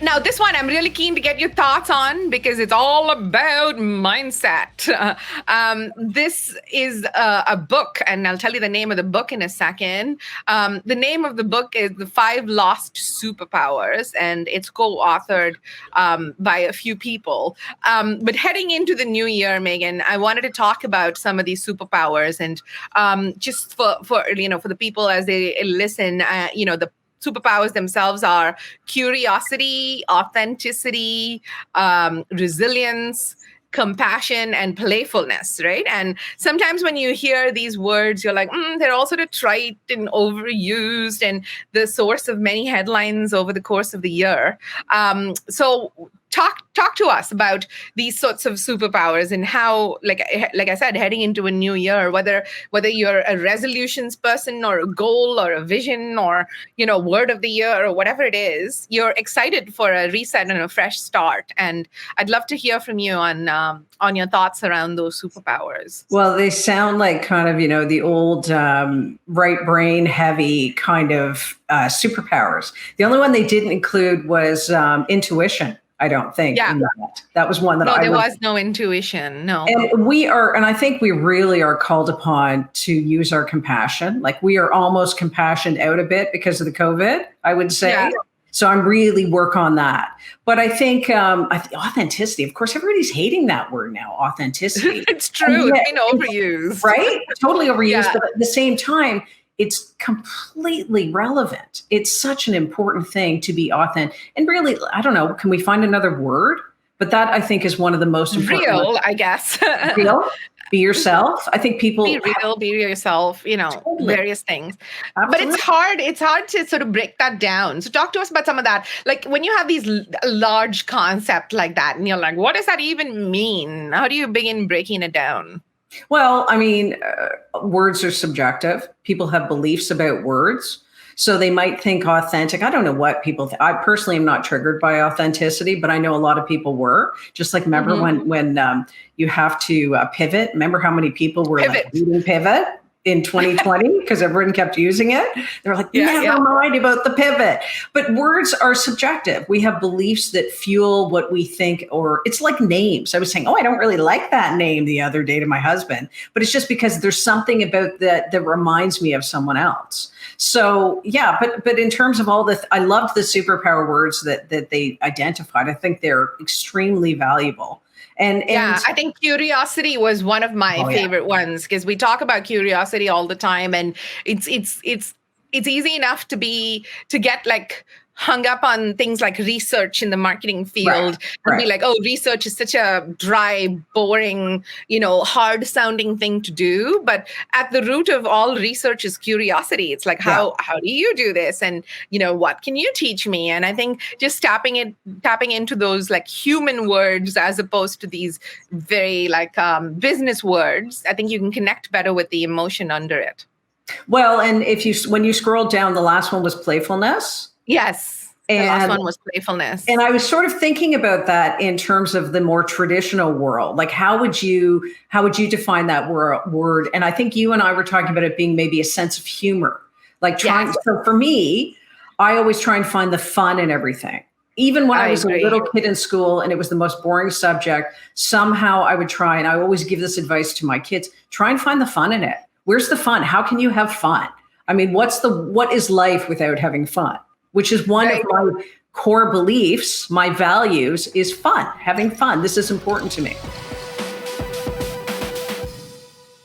Now, this one I'm really keen to get your thoughts on because it's all about mindset. This is a book, and I'll tell you the name of the book in a second. The name of the book is The 5 Lost Superpowers, and it's co-authored by a few people. But heading into the new year, Megan, I wanted to talk about some of these superpowers, and just for the people as they listen, the superpowers themselves are curiosity, authenticity, resilience, compassion, and playfulness, right? And sometimes when you hear these words, you're like, they're all sort of trite and overused and the source of many headlines over the course of the year. So talk to us about these sorts of superpowers and how, like I said, heading into a new year, whether you're a resolutions person or a goal or a vision or, word of the year or whatever it is, you're excited for a reset and a fresh start. And I'd love to hear from you on your thoughts around those superpowers. Well, they sound like kind of, the old right brain heavy kind of superpowers. The only one they didn't include was intuition. I don't think. Yeah. That was one that there was no intuition. No. And I think we really are called upon to use our compassion. Like we are almost compassionate out a bit because of the COVID, I would say. Yeah. So I'm really work on that. But I think authenticity, of course, everybody's hating that word now, authenticity. It's true. It's been overused. Right? Totally overused. Yeah. But at the same time, it's completely relevant. It's such an important thing to be authentic. And really, I don't know, can we find another word? But that I think is one of the most important. Real, I guess. Real. Be yourself. I think people be real, be yourself, totally. Various things. Absolutely. But it's hard to sort of break that down. So talk to us about some of that. Like when you have these large concepts like that and you're like, what does that even mean? How do you begin breaking it down? Well, I mean, words are subjective. People have beliefs about words. So they might think authentic. I don't know what people think. I personally am not triggered by authenticity, but I know a lot of people were. Just like remember when you have to pivot. Remember how many people were reading pivot in 2020 because everyone kept using it. They're like, never mind about the pivot. But words are subjective. We have beliefs that fuel what we think, or it's like names. I was saying, I don't really like that name the other day to my husband, but it's just because there's something about that reminds me of someone else. So yeah, but in terms of all this, I loved the superpower words that they identified. I think they're extremely valuable. And I think curiosity was one of my favorite ones because we talk about curiosity all the time, and it's easy enough to get like hung up on things like research in the marketing field and be like, research is such a dry, boring, hard sounding thing to do. But at the root of all research is curiosity. It's like, how do you do this? And, what can you teach me? And I think just tapping into those like human words as opposed to these very like business words, I think you can connect better with the emotion under it. Well, and when you scroll down, the last one was playfulness. Yes. The last one was playfulness. And I was sort of thinking about that in terms of the more traditional world. Like, how would you define that word? And I think you and I were talking about it being maybe a sense of humor. Like so for me, I always try and find the fun in everything. Even when I was a little kid in school and it was the most boring subject, somehow I would try, and I always give this advice to my kids, try and find the fun in it. Where's the fun? How can you have fun? I mean, what is life without having fun? Which is one of my core beliefs, my values is fun, having fun. This is important to me.